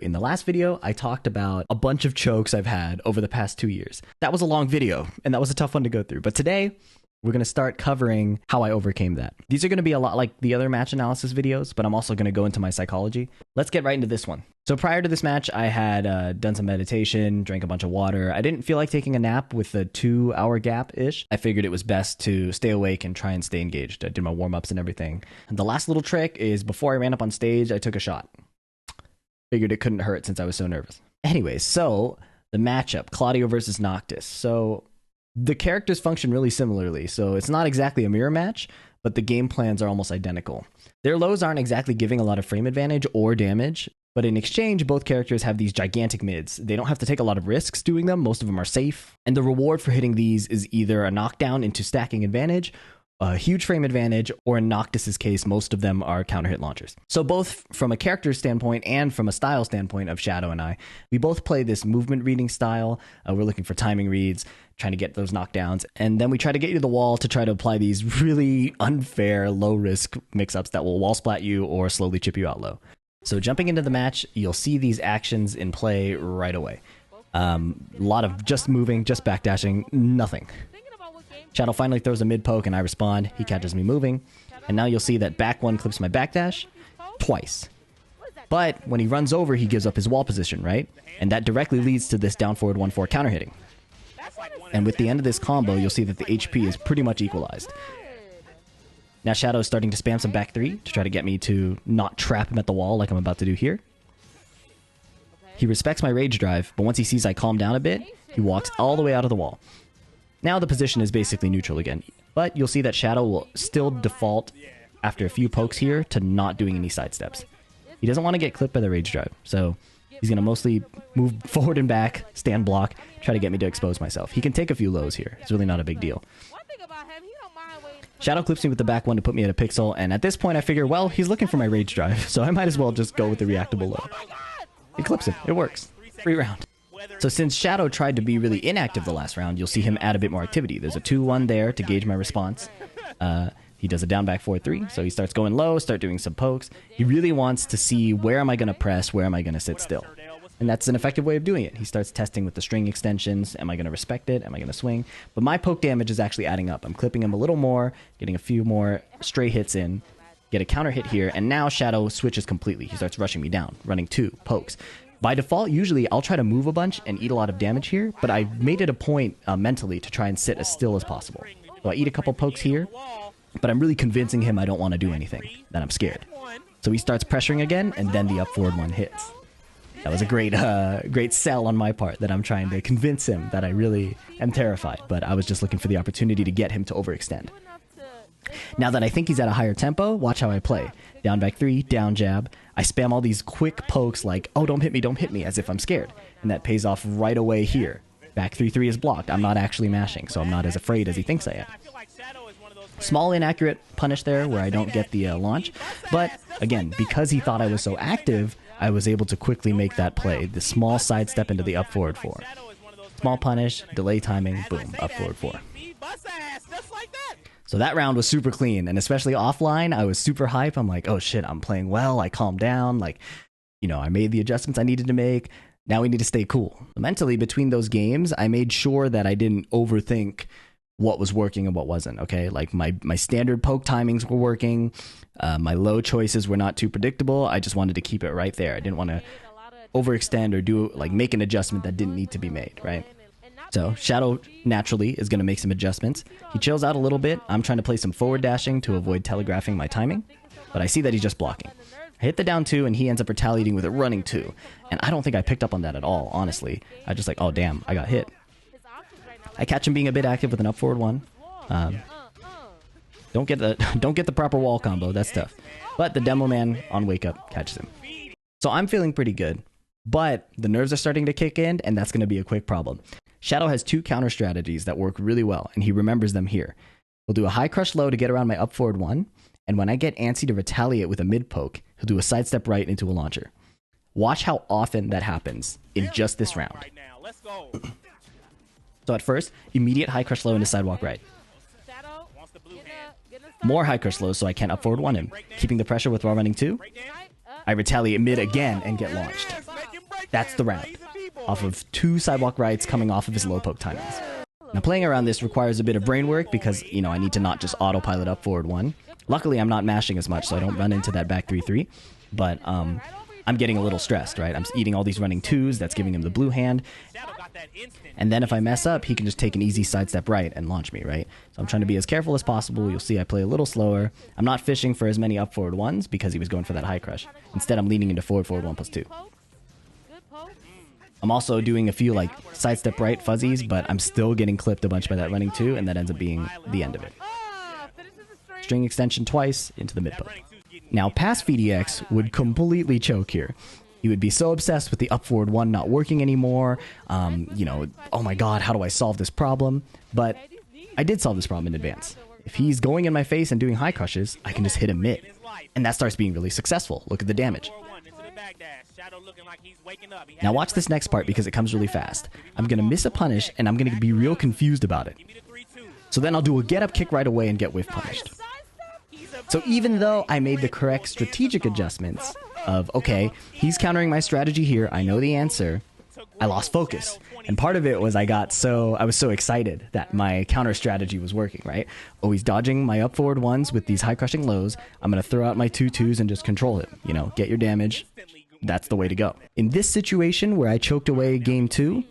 In the last video, I talked about a bunch of chokes I've had over the past 2 years. That was a long video, and that was a tough one to go through. But today, we're going to start covering how I overcame that. These are going to be a lot like the other match analysis videos, but I'm also going to go into my psychology. Let's get right into this one. So prior to this match, I had done some meditation, drank a bunch of water. I didn't feel like taking a nap with a 2-hour gap-ish. I figured it was best to stay awake and try and stay engaged. I did my warm-ups and everything. And the last little trick is before I ran up on stage, I took a shot. Figured it couldn't hurt since I was so nervous. Anyways, so the matchup, Claudio versus Noctis. So the characters function really similarly, so it's not exactly a mirror match, but the game plans are almost identical. Their lows aren't exactly giving a lot of frame advantage or damage, but in exchange, both characters have these gigantic mids. They don't have to take a lot of risks doing them, most of them are safe, and the reward for hitting these is either a knockdown into stacking advantage, a huge frame advantage, or in Noctis's case, most of them are counter hit launchers. So both from a character standpoint and from a style standpoint of Shadow and I, we both play this movement reading style. We're looking for timing reads, trying to get those knockdowns, and then we try to get you to the wall to try to apply these really unfair, low-risk mix-ups that will wall splat you or slowly chip you out low. So jumping into the match, you'll see these actions in play right away. A lot of just moving, just backdashing, nothing. Shadow finally throws a mid poke and I respond. He catches me moving. And now you'll see that back one clips my backdash twice. But when he runs over, he gives up his wall position, right? And that directly leads to this down forward 1-4 counter hitting. And with the end of this combo, you'll see that the HP is pretty much equalized. Now Shadow is starting to spam some back 3 to try to get me to not trap him at the wall like I'm about to do here. He respects my rage drive, but once he sees I calm down a bit, he walks all the way out of the wall. Now the position is basically neutral again, but you'll see that Shadow will still default after a few pokes here to not doing any side steps. He doesn't want to get clipped by the rage drive, so he's going to mostly move forward and back, stand block, try to get me to expose myself. He can take a few lows here. It's really not a big deal. Shadow clips me with the back one to put me at a pixel, and at this point I figure, well, he's looking for my rage drive, so I might as well just go with the reactable low. He clips him. It works. Free round. So since Shadow tried to be really inactive the last round, you'll see him add a bit more activity. There's a 2-1 there to gauge my response. He does a down back 4-3, so he starts going low, start doing some pokes. He really wants to see where am I going to press, where am I going to sit still. And that's an effective way of doing it. He starts testing with the string extensions. Am I going to respect it? Am I going to swing? But my poke damage is actually adding up. I'm clipping him a little more, getting a few more stray hits in, get a counter hit here, and now Shadow switches completely. He starts rushing me down, running 2 pokes. By default, usually I'll try to move a bunch and eat a lot of damage here, but I made it a point mentally to try and sit as still as possible. So I eat a couple pokes here, but I'm really convincing him I don't want to do anything, that I'm scared. So he starts pressuring again, and then the up forward one hits. That was a great sell on my part, that I'm trying to convince him that I really am terrified, but I was just looking for the opportunity to get him to overextend. Now that I think he's at a higher tempo, watch how I play. Down back 3, down jab. I spam all these quick pokes like, oh, don't hit me, as if I'm scared. And that pays off right away here. Back 3-3 is blocked. I'm not actually mashing, so I'm not as afraid as he thinks I am. Small inaccurate punish there where I don't get the launch. But again, because he thought I was so active, I was able to quickly make that play. The small sidestep into the up forward 4. Small punish, delay timing, boom, up forward 4. So that round was super clean, and especially offline, I was super hype. I'm like, oh shit, I'm playing well, I calmed down, like, you know, I made the adjustments I needed to make. Now we need to stay cool. Mentally, between those games, I made sure that I didn't overthink what was working and what wasn't, okay? Like, my standard poke timings were working, my low choices were not too predictable. I just wanted to keep it right there. I didn't want to overextend or make an adjustment that didn't need to be made, right? So Shadow naturally is going to make some adjustments. He chills out a little bit. I'm trying to play some forward dashing to avoid telegraphing my timing, but I see that he's just blocking. I hit the down 2 and he ends up retaliating with a running 2. And I don't think I picked up on that at all, honestly. I just like, oh damn, I got hit. I catch him being a bit active with an up forward 1. Don't get the proper wall combo, that's tough. But the demo man on wake up catches him. So I'm feeling pretty good, but the nerves are starting to kick in, and that's going to be a quick problem. Shadow has 2 counter strategies that work really well, and he remembers them here. He'll do a high crush low to get around my up forward 1, and when I get antsy to retaliate with a mid poke, he'll do a sidestep right into a launcher. Watch how often that happens in just this round. So at first, immediate high crush low into sidewalk right. More high crush low so I can't up forward 1 him. Keeping the pressure with while running 2. I retaliate mid again and get launched. That's the round. Off of 2 sidewalk rights coming off of his low poke timings. Now playing around this requires a bit of brain work because, you know, I need to not just autopilot up forward 1. Luckily, I'm not mashing as much, so I don't run into that back 3-3. But I'm getting a little stressed, right? I'm eating all these running 2s. That's giving him the blue hand. And then if I mess up, he can just take an easy sidestep right and launch me, right? So I'm trying to be as careful as possible. You'll see I play a little slower. I'm not fishing for as many up forward 1s because he was going for that high crush. Instead, I'm leaning into forward 1+2. I'm also doing a few like sidestep right fuzzies, but I'm still getting clipped a bunch by that running 2, and that ends up being the end of it. String extension twice into the mid poke. Now, past PhiDX would completely choke here. He would be so obsessed with the up forward 1 not working anymore. You know, oh my god, how do I solve this problem? But I did solve this problem in advance. If he's going in my face and doing high crushes, I can just hit him mid. And that starts being really successful. Look at the damage. Now watch this next part because it comes really fast. I'm going to miss a punish and I'm going to be real confused about it. So then I'll do a get up kick right away and get whiff punished. So even though I made the correct strategic adjustments of, okay, he's countering my strategy here, I know the answer, I lost focus. And part of it was I was so excited that my counter strategy was working, right? Oh, he's dodging my up forward 1s with these high crushing lows. I'm going to throw out my 2-2s and just control him. You know, get your damage. That's the way to go. In this situation where I choked away game 2,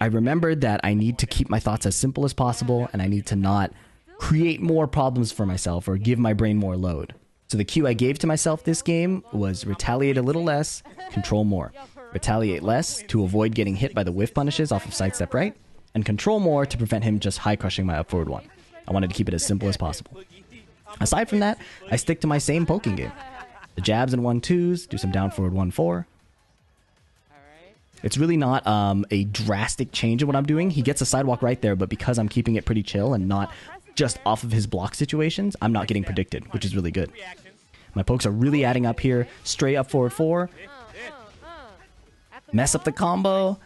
I remembered that I need to keep my thoughts as simple as possible and I need to not create more problems for myself or give my brain more load. So the cue I gave to myself this game was retaliate a little less, control more. Retaliate less to avoid getting hit by the whiff punishes off of sidestep right, and control more to prevent him just high crushing my up forward 1. I wanted to keep it as simple as possible. Aside from that, I stick to my same poking game. The jabs and 1-2s, do some down forward 1-4. It's really not a drastic change in what I'm doing. He gets a sidewalk right there, but because I'm keeping it pretty chill and not just off of his block situations, I'm not getting predicted, which is really good. My pokes are really adding up here. Straight up forward 4. Mess up the combo.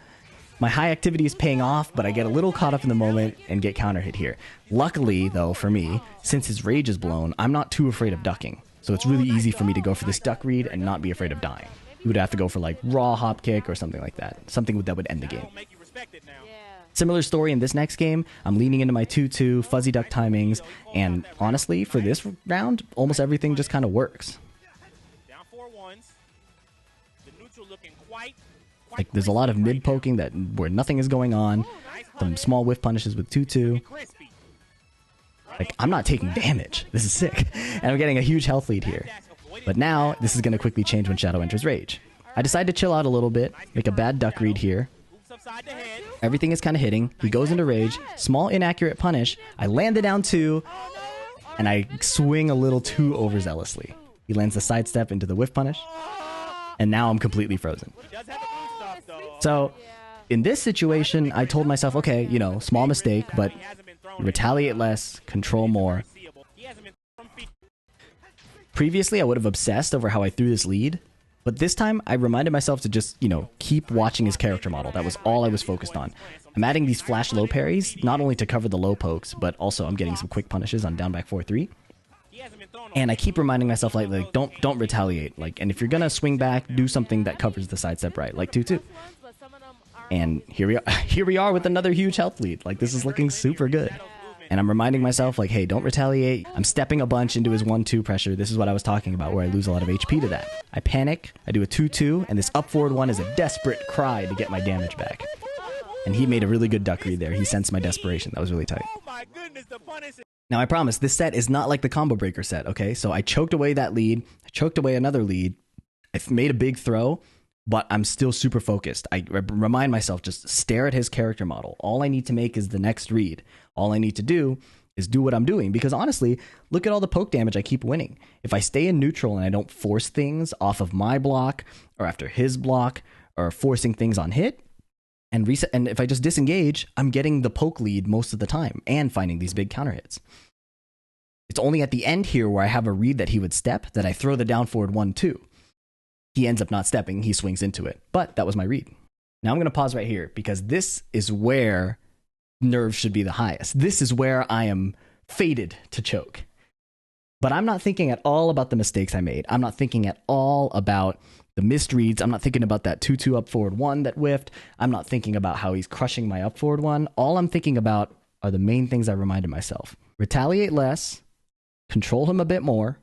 My high activity is paying off, but I get a little caught up in the moment and get counter hit here. Luckily, though, for me, since his rage is blown, I'm not too afraid of ducking. So it's really easy for me to go for this duck read and not be afraid of dying. You would have to go for like raw hop kick or something like that. Something that would end the game. Similar story in this next game. I'm leaning into my 2-2, fuzzy duck timings, and honestly, for this round, almost everything just kind of works. Like, there's a lot of mid poking where nothing is going on. Some small whiff punishes with 2-2. Like, I'm not taking damage. This is sick. And I'm getting a huge health lead here. But now, this is going to quickly change when Shadow enters Rage. I decide to chill out a little bit, make a bad duck read here. Everything is kind of hitting. He goes into Rage. Small inaccurate punish. I land the down 2, and I swing a little too overzealously. He lands the sidestep into the whiff punish. And now I'm completely frozen. So, in this situation, I told myself, okay, you know, small mistake, but retaliate less, control more. Previously, I would have obsessed over how I threw this lead, but this time, I reminded myself to just, you know, keep watching his character model. That was all I was focused on. I'm adding these flash low parries, not only to cover the low pokes, but also I'm getting some quick punishes on down back 4-3. And I keep reminding myself, like don't retaliate. Like, and if you're gonna swing back, do something that covers the sidestep right, like 2-2. And here we are with another huge health lead. Like, this is looking super good. And I'm reminding myself, like, hey, don't retaliate. I'm stepping a bunch into his 1-2 pressure. This is what I was talking about, where I lose a lot of HP to that. I panic, I do a 2-2, and this up forward 1 is a desperate cry to get my damage back. And he made a really good duck read there. He sensed my desperation. That was really tight. Now, I promise, this set is not like the combo breaker set, okay? So I choked away that lead. I choked away another lead. I made a big throw, but I'm still super focused. I remind myself, just stare at his character model. All I need to make is the next read. All I need to do is do what I'm doing. Because honestly, look at all the poke damage I keep winning. If I stay in neutral and I don't force things off of my block or after his block or forcing things on hit, and reset, and if I just disengage, I'm getting the poke lead most of the time and finding these big counter hits. It's only at the end here where I have a read that he would step that I throw the down forward 1-2. He ends up not stepping, he swings into it. But that was my read. Now I'm going to pause right here because this is where nerves should be the highest. This is where I am fated to choke. But I'm not thinking at all about the mistakes I made. I'm not thinking at all about the missed reads. I'm not thinking about that 2-2 up forward 1 that whiffed. I'm not thinking about how he's crushing my up forward 1. All I'm thinking about are the main things I reminded myself. Retaliate less, control him a bit more,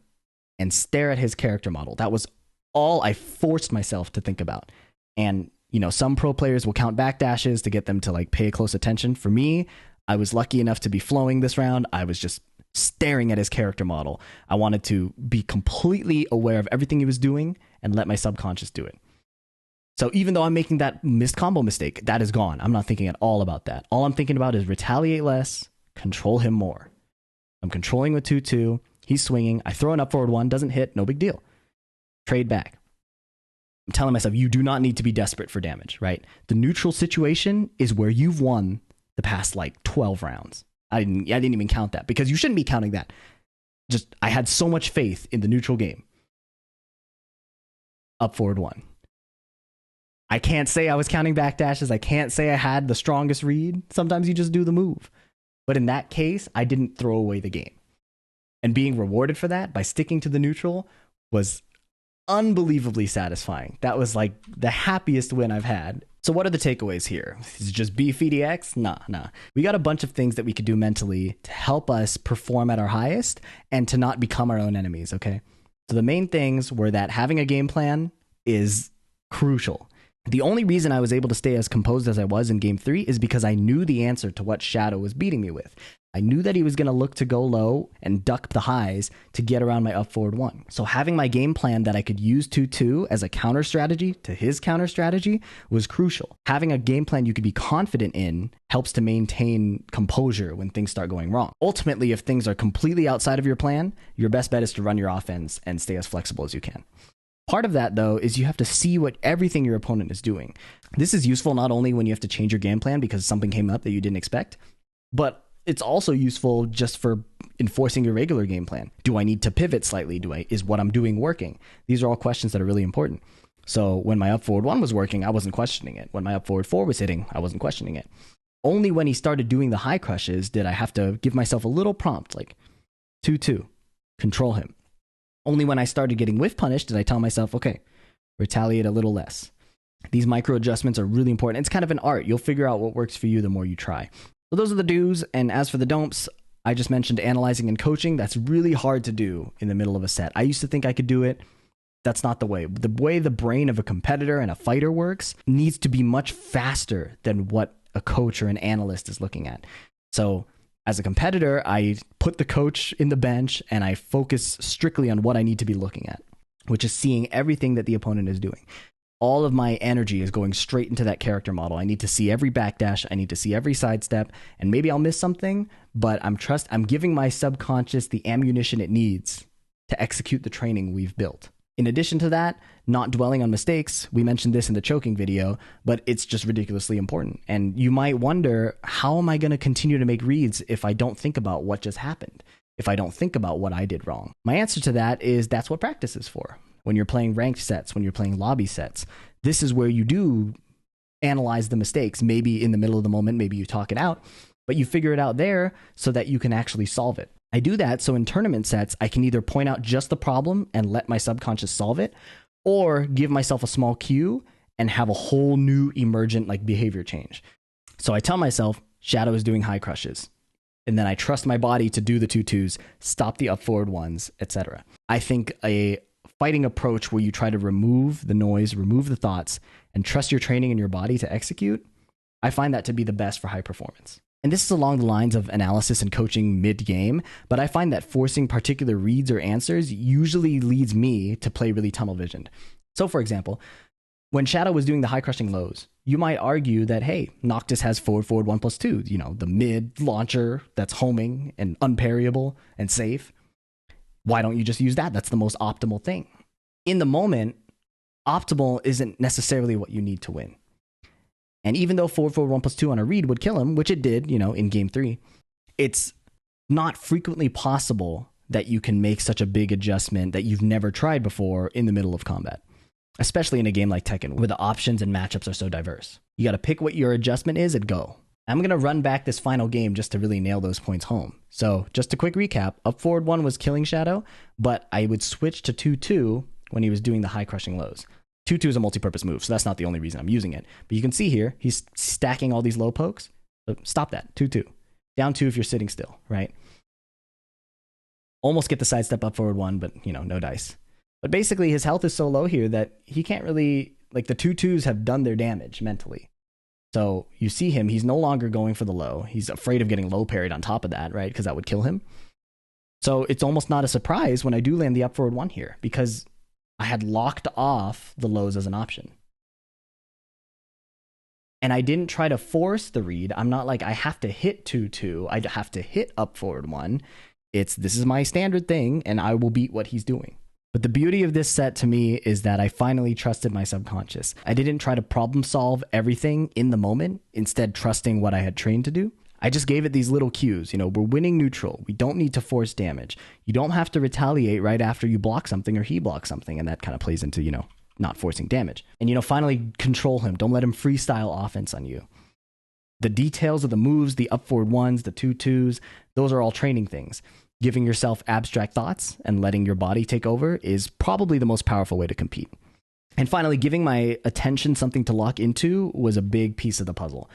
and stare at his character model. That was all I forced myself to think about. And, you know, some pro players will count backdashes to get them to like pay close attention. For me, I was lucky enough to be flowing this round. I was just staring at his character model. I wanted to be completely aware of everything he was doing and let my subconscious do it. So even though I'm making that missed combo mistake, that is gone. I'm not thinking at all about that. All I'm thinking about is retaliate less, control him more. I'm controlling with 2-2. He's swinging. I throw an up forward 1, doesn't hit, no big deal. Trade back. I'm telling myself, you do not need to be desperate for damage, right? The neutral situation is where you've won the past like 12 rounds. I didn't even count that because you shouldn't be counting that. Just, I had so much faith in the neutral game. Up forward 1. I can't say I was counting backdashes. I can't say I had the strongest read. Sometimes you just do the move. But in that case, I didn't throw away the game. And being rewarded for that by sticking to the neutral was unbelievably satisfying. That was like the happiest win I've had. So what are the takeaways here? Is it just be PhiDX? Nah. We got a bunch of things that we could do mentally to help us perform at our highest and to not become our own enemies, okay? So the main things were that having a game plan is crucial. The only reason I was able to stay as composed as I was in game 3 is because I knew the answer to what Shadow was beating me with. I knew that he was going to look to go low and duck the highs to get around my up forward 1. So having my game plan that I could use 2-2 as a counter strategy to his counter strategy was crucial. Having a game plan you could be confident in helps to maintain composure when things start going wrong. Ultimately, if things are completely outside of your plan, your best bet is to run your offense and stay as flexible as you can. Part of that, though, is you have to see what everything your opponent is doing. This is useful not only when you have to change your game plan because something came up that you didn't expect, but it's also useful just for enforcing your regular game plan. Do I need to pivot slightly? Is what I'm doing working? These are all questions that are really important. So when my up forward 1 was working, I wasn't questioning it. When my up forward 4 was hitting, I wasn't questioning it. Only when he started doing the high crushes did I have to give myself a little prompt, like 2-2, control him. Only when I started getting whiff punished did I tell myself, okay, retaliate a little less. These micro adjustments are really important. It's kind of an art. You'll figure out what works for you the more you try. So those are the do's. And as for the don'ts, I just mentioned analyzing and coaching. That's really hard to do in the middle of a set. I used to think I could do it. That's not the way. The way the brain of a competitor and a fighter works needs to be much faster than what a coach or an analyst is looking at. So as a competitor, I put the coach in the bench and I focus strictly on what I need to be looking at, which is seeing everything that the opponent is doing. All of my energy is going straight into that character model. I need to see every backdash. I need to see every sidestep, and maybe I'll miss something, but I'm giving my subconscious the ammunition it needs to execute the training we've built. In addition to that, not dwelling on mistakes. We mentioned this in the choking video, but it's just ridiculously important. And you might wonder, how am I going to continue to make reads if I don't think about what just happened? If I don't think about what I did wrong? My answer to that is that's what practice is for. When you're playing ranked sets, when you're playing lobby sets, this is where you do analyze the mistakes. Maybe in the middle of the moment, maybe you talk it out, but you figure it out there so that you can actually solve it. I do that so in tournament sets, I can either point out just the problem and let my subconscious solve it, or give myself a small cue and have a whole new emergent like behavior change. So I tell myself, Shadow is doing high crushes. And then I trust my body to do the 2-2s, stop the up forward 1s, etc. I think a fighting approach where you try to remove the noise, remove the thoughts, and trust your training and your body to execute, I find that to be the best for high performance. And this is along the lines of analysis and coaching mid-game, but I find that forcing particular reads or answers usually leads me to play really tunnel-visioned. So for example, when Shadow was doing the high crushing lows, you might argue that, hey, Noctis has forward 1+2, you know, the mid launcher that's homing and unparryable and safe. Why don't you just use that? That's the most optimal thing. In the moment, optimal isn't necessarily what you need to win. And even though forward 1+2 on a read would kill him, which it did, you know, in game 3, it's not frequently possible that you can make such a big adjustment that you've never tried before in the middle of combat, especially in a game like Tekken, where the options and matchups are so diverse. You got to pick what your adjustment is and go. I'm going to run back this final game just to really nail those points home. So just a quick recap, up forward 1 was killing Shadow, but I would switch to 2-2 when he was doing the high crushing lows. 2-2 is a multi-purpose move, so that's not the only reason I'm using it. But you can see here, he's stacking all these low pokes. So stop that, 2-2. Down 2 if you're sitting still, right? Almost get the sidestep up forward 1, but no dice. But basically his health is so low here that he can't really, like the 2-2s have done their damage mentally. So you see him, he's no longer going for the low. He's afraid of getting low parried on top of that, right? Because that would kill him. So it's almost not a surprise when I do land the up forward 1 here, because I had locked off the lows as an option. And I didn't try to force the read. I'm not like, I have to hit 2-2. I have to hit up forward 1. This is my standard thing, and I will beat what he's doing. But the beauty of this set to me is that I finally trusted my subconscious. I didn't try to problem solve everything in the moment, instead trusting what I had trained to do. I just gave it these little cues. We're winning neutral. We don't need to force damage. You don't have to retaliate right after you block something or he blocks something, and that kind of plays into, not forcing damage. And, finally control him. Don't let him freestyle offense on you. The details of the moves, the up forward 1s, the 2-2s, those are all training things. Giving yourself abstract thoughts and letting your body take over is probably the most powerful way to compete. And finally, giving my attention something to lock into was a big piece of the puzzle.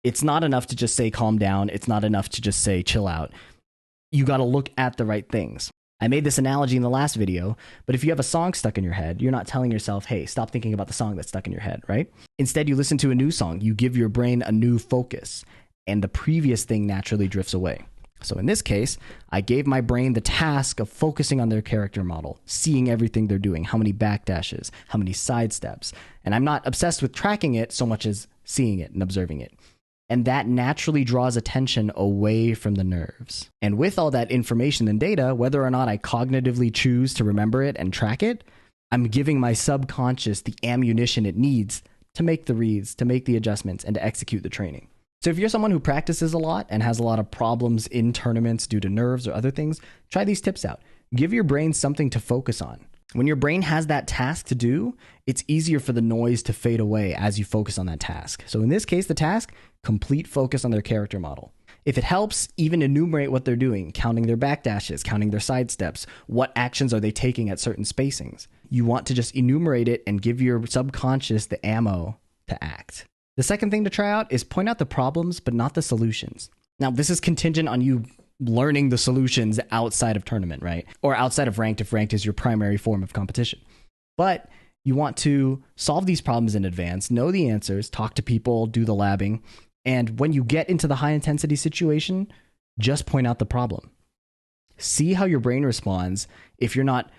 It's not enough to just say calm down. It's not enough to just say chill out. You got to look at the right things. I made this analogy in the last video, but if you have a song stuck in your head, you're not telling yourself, hey, stop thinking about the song that's stuck in your head, right? Instead, you listen to a new song. You give your brain a new focus, and the previous thing naturally drifts away. So in this case, I gave my brain the task of focusing on their character model, seeing everything they're doing, how many backdashes, how many sidesteps. And I'm not obsessed with tracking it so much as seeing it and observing it. And that naturally draws attention away from the nerves. And with all that information and data, whether or not I cognitively choose to remember it and track it, I'm giving my subconscious the ammunition it needs to make the reads, to make the adjustments, and to execute the training. So if you're someone who practices a lot and has a lot of problems in tournaments due to nerves or other things, try these tips out. Give your brain something to focus on. When your brain has that task to do, it's easier for the noise to fade away as you focus on that task. So in this case, the task, complete focus on their character model. If it helps, even enumerate what they're doing, counting their backdashes, counting their sidesteps, what actions are they taking at certain spacings. You want to just enumerate it and give your subconscious the ammo to act. The second thing to try out is point out the problems, but not the solutions. Now, this is contingent on you learning the solutions outside of tournament, right? Or outside of ranked, if ranked is your primary form of competition. But you want to solve these problems in advance, know the answers, talk to people, do the labbing. And when you get into the high intensity situation, just point out the problem. See how your brain responds if you're not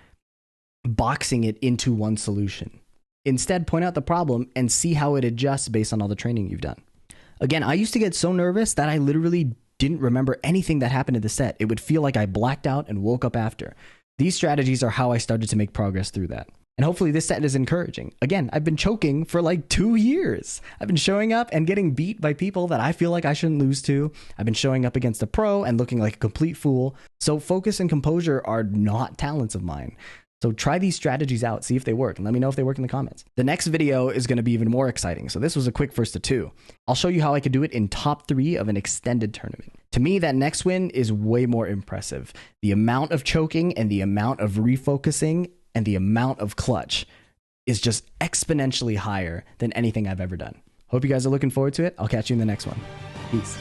boxing it into one solution. Instead, point out the problem and see how it adjusts based on all the training you've done. Again, I used to get so nervous that I literally didn't remember anything that happened in the set. It would feel like I blacked out and woke up after. These strategies are how I started to make progress through that. And hopefully this set is encouraging. Again, I've been choking for like 2 years. I've been showing up and getting beat by people that I feel like I shouldn't lose to. I've been showing up against a pro and looking like a complete fool. So focus and composure are not talents of mine. So try these strategies out, see if they work, and let me know if they work in the comments. The next video is going to be even more exciting. So this was a quick first to 2. I'll show you how I could do it in top 3 of an extended tournament. To me, that next win is way more impressive. The amount of choking and the amount of refocusing and the amount of clutch is just exponentially higher than anything I've ever done. Hope you guys are looking forward to it. I'll catch you in the next one. Peace.